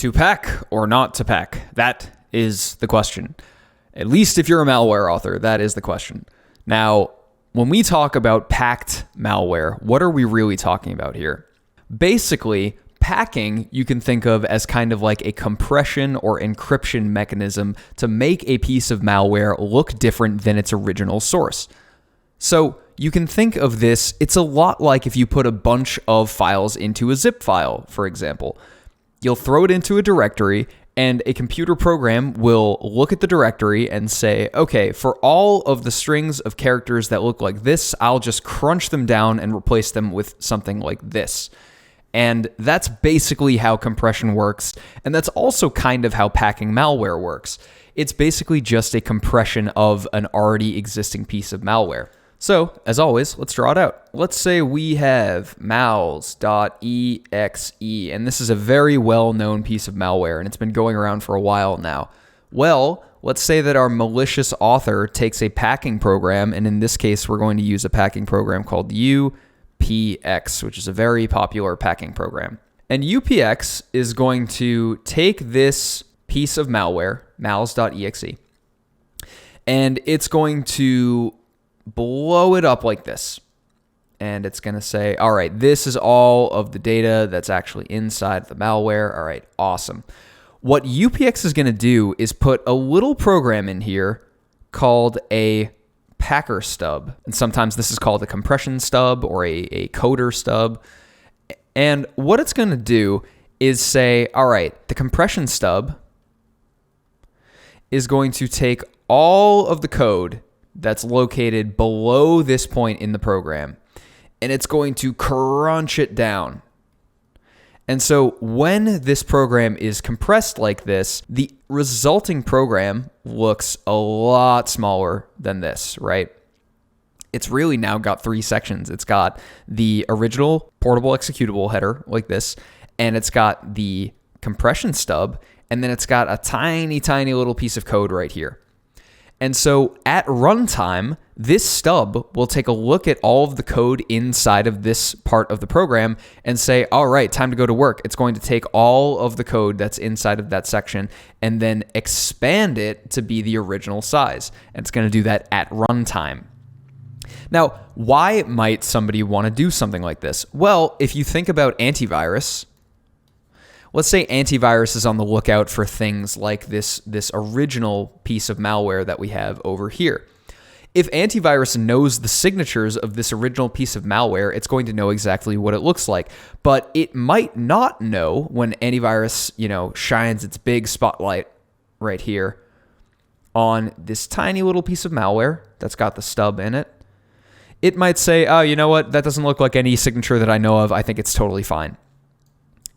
To pack or not to pack? That is the question. At least if you're a malware author, that is the question. Now, when we talk about packed malware, what are we really talking about here? Basically, packing you can think of as kind of like a compression or encryption mechanism to make a piece of malware look different than its original source. So you can think of this, it's a lot like if you put a bunch of files into a zip file, for example. You'll throw it into a directory and a computer program will look at the directory and say, okay, for all of the strings of characters that look like this, I'll just crunch them down and replace them with something like this. And that's basically how compression works. And that's also kind of how packing malware works. It's basically just a compression of an already existing piece of malware. So, as always, let's draw it out. Let's say we have mals.exe, and this is a very well-known piece of malware, and it's been going around for a while now. Well, let's say that our malicious author takes a packing program, and in this case, we're going to use a packing program called UPX, which is a very popular packing program. And UPX is going to take this piece of malware, mals.exe, and it's going to blow it up like this. And it's going to say, all right, this is all of the data that's actually inside the malware. All right, awesome. What UPX is going to do is put a little program in here called a packer stub. And sometimes this is called a compression stub or a coder stub. And what it's going to do is say, all right, the compression stub is going to take all of the code that's located below this point in the program, and it's going to crunch it down. And so when this program is compressed like this, the resulting program looks a lot smaller than this, right? It's really now got three sections. It's got the original portable executable header like this, and it's got the compression stub, and then it's got a tiny, tiny little piece of code right here. And so at runtime, this stub will take a look at all of the code inside of this part of the program and say, all right, time to go to work. It's going to take all of the code that's inside of that section and then expand it to be the original size. And it's going to do that at runtime. Now, why might somebody want to do something like this? Well, if you think about antivirus, let's say antivirus is on the lookout for things like this original piece of malware that we have over here. If antivirus knows the signatures of this original piece of malware, it's going to know exactly what it looks like. But it might not know when antivirus, shines its big spotlight right here on this tiny little piece of malware that's got the stub in it. It might say, oh, you know what? That doesn't look like any signature that I know of. I think it's totally fine.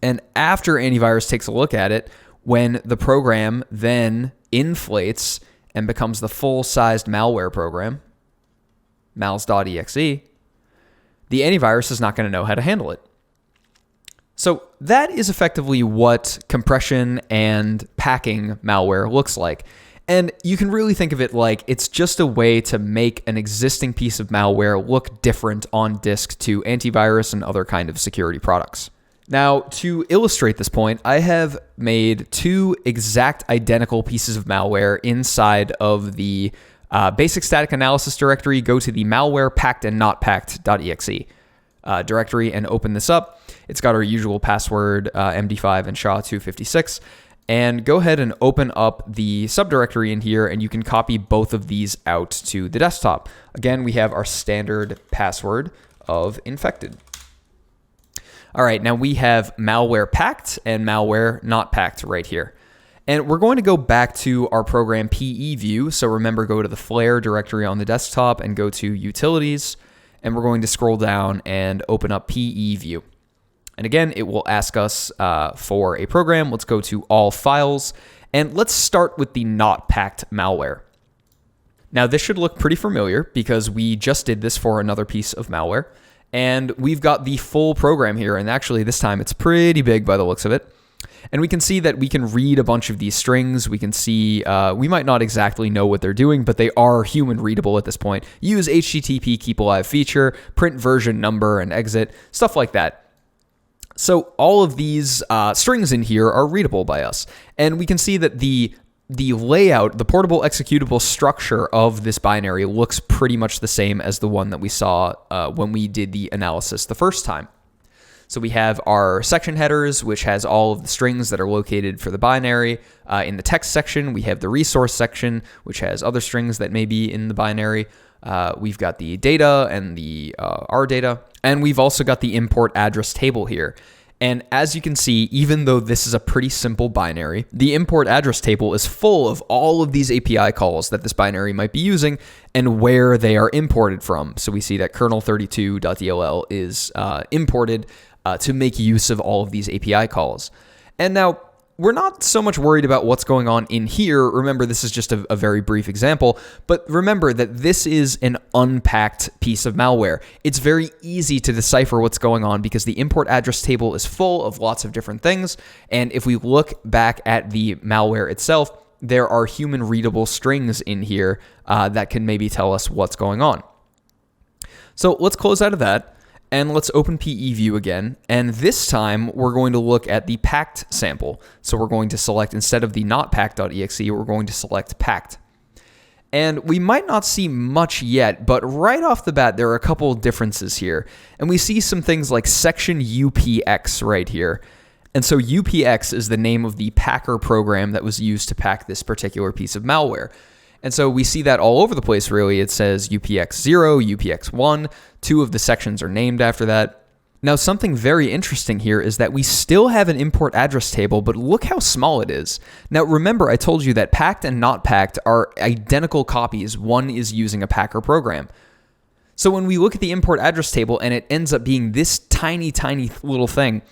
And after antivirus takes a look at it, when the program then inflates and becomes the full-sized malware program, mals.exe, the antivirus is not going to know how to handle it. So that is effectively what compression and packing malware looks like. And you can really think of it like it's just a way to make an existing piece of malware look different on disk to antivirus and other kind of security products. Now, to illustrate this point, I have made two exact identical pieces of malware inside of the basic static analysis directory. Go to the malware packed and not packed.exe directory and open this up. It's got our usual password, MD5 and SHA-256. And go ahead and open up the subdirectory in here, and you can copy both of these out to the desktop. Again, we have our standard password of infected. All right, now we have malware packed and malware not packed right here. And we're going to go back to our program PEView. So remember, go to the Flare directory on the desktop and go to Utilities. And we're going to scroll down and open up PEView. And again, it will ask us for a program. Let's go to All Files. And let's start with the not packed malware. Now, this should look pretty familiar because we just did this for another piece of malware. And we've got the full program here, and actually this time it's pretty big by the looks of it. And we can see that we can read a bunch of these strings. We can see, we might not exactly know what they're doing, but they are human readable at this point. Use HTTP keep alive feature, print version number and exit, stuff like that. So all of these strings in here are readable by us. And we can see that the layout, the portable executable structure of this binary looks pretty much the same as the one that we saw when we did the analysis the first time. So we have our section headers, which has all of the strings that are located for the binary. In the text section, we have the resource section, which has other strings that may be in the binary. We've got the data and the our data, and we've also got the import address table here. And as you can see, even though this is a pretty simple binary, the import address table is full of all of these API calls that this binary might be using and where they are imported from. So we see that kernel32.dll is imported to make use of all of these API calls. And now, we're not so much worried about what's going on in here. Remember, this is just a very brief example, but remember that this is an unpacked piece of malware. It's very easy to decipher what's going on because the import address table is full of lots of different things. And if we look back at the malware itself, there are human readable strings in here that can maybe tell us what's going on. So let's close out of that. And let's open PE view again. And this time we're going to look at the packed sample. So we're going to select, instead of the not packed.exe, we're going to select packed. And we might not see much yet, but right off the bat, there are a couple of differences here. And we see some things like section UPX right here. And so UPX is the name of the packer program that was used to pack this particular piece of malware. And so we see that all over the place, really. It says UPX0, UPX1. Two of the sections are named after that. Now, something very interesting here is that we still have an import address table, but look how small it is. Now, remember, I told you that packed and not packed are identical copies. One is using a packer program. So when we look at the import address table and it ends up being this tiny, tiny little thing,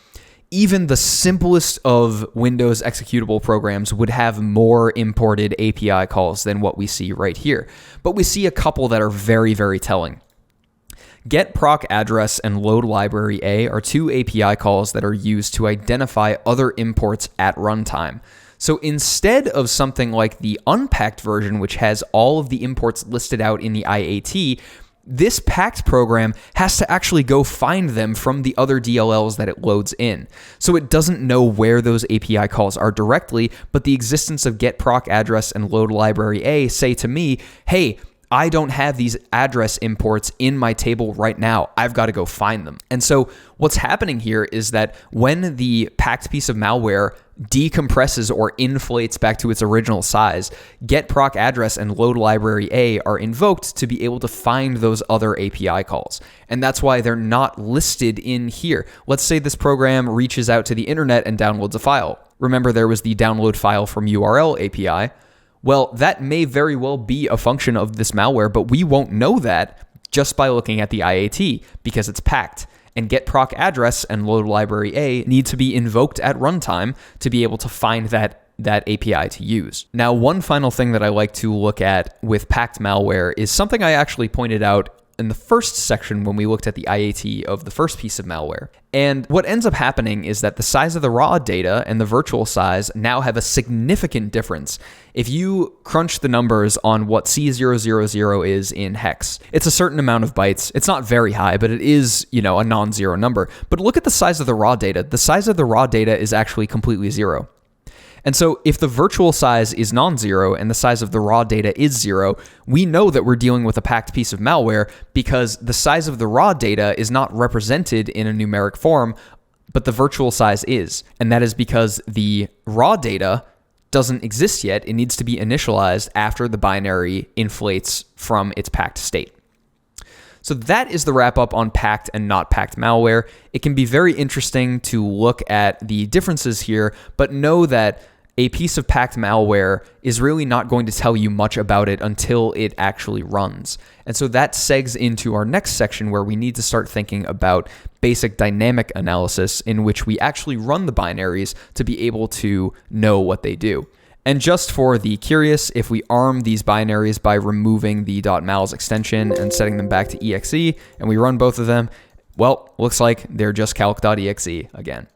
even the simplest of Windows executable programs would have more imported API calls than what we see right here. But we see a couple that are very, very telling. Get proc address and load library A are two API calls that are used to identify other imports at runtime. So instead of something like the unpacked version, which has all of the imports listed out in the IAT, this packed program has to actually go find them from the other DLLs that it loads in. So it doesn't know where those API calls are directly, but the existence of get proc address and load library A say to me, hey, I don't have these address imports in my table right now. I've got to go find them. And so what's happening here is that when the packed piece of malware decompresses or inflates back to its original size, get proc address and load library A are invoked to be able to find those other API calls. And that's why they're not listed in here. Let's say this program reaches out to the internet and downloads a file. Remember, there was the download file from URL API. Well, that may very well be a function of this malware, but we won't know that just by looking at the IAT because it's packed. And get proc address and load library A need to be invoked at runtime to be able to find that API to use. Now, one final thing that I like to look at with packed malware is something I actually pointed out in the first section when we looked at the IAT of the first piece of malware. And what ends up happening is that the size of the raw data and the virtual size now have a significant difference. If you crunch the numbers on what C000 is in hex, it's a certain amount of bytes. It's not very high, but it is, a non-zero number. But look at the size of the raw data. The size of the raw data is actually completely zero. And so if the virtual size is non-zero and the size of the raw data is zero, we know that we're dealing with a packed piece of malware because the size of the raw data is not represented in a numeric form, but the virtual size is. And that is because the raw data doesn't exist yet. It needs to be initialized after the binary inflates from its packed state. So that is the wrap up on packed and not packed malware. It can be very interesting to look at the differences here, but know that a piece of packed malware is really not going to tell you much about it until it actually runs. And so that segs into our next section where we need to start thinking about basic dynamic analysis in which we actually run the binaries to be able to know what they do. And just for the curious, if we arm these binaries by removing the .mals extension and setting them back to exe, and we run both of them, well, looks like they're just calc.exe again.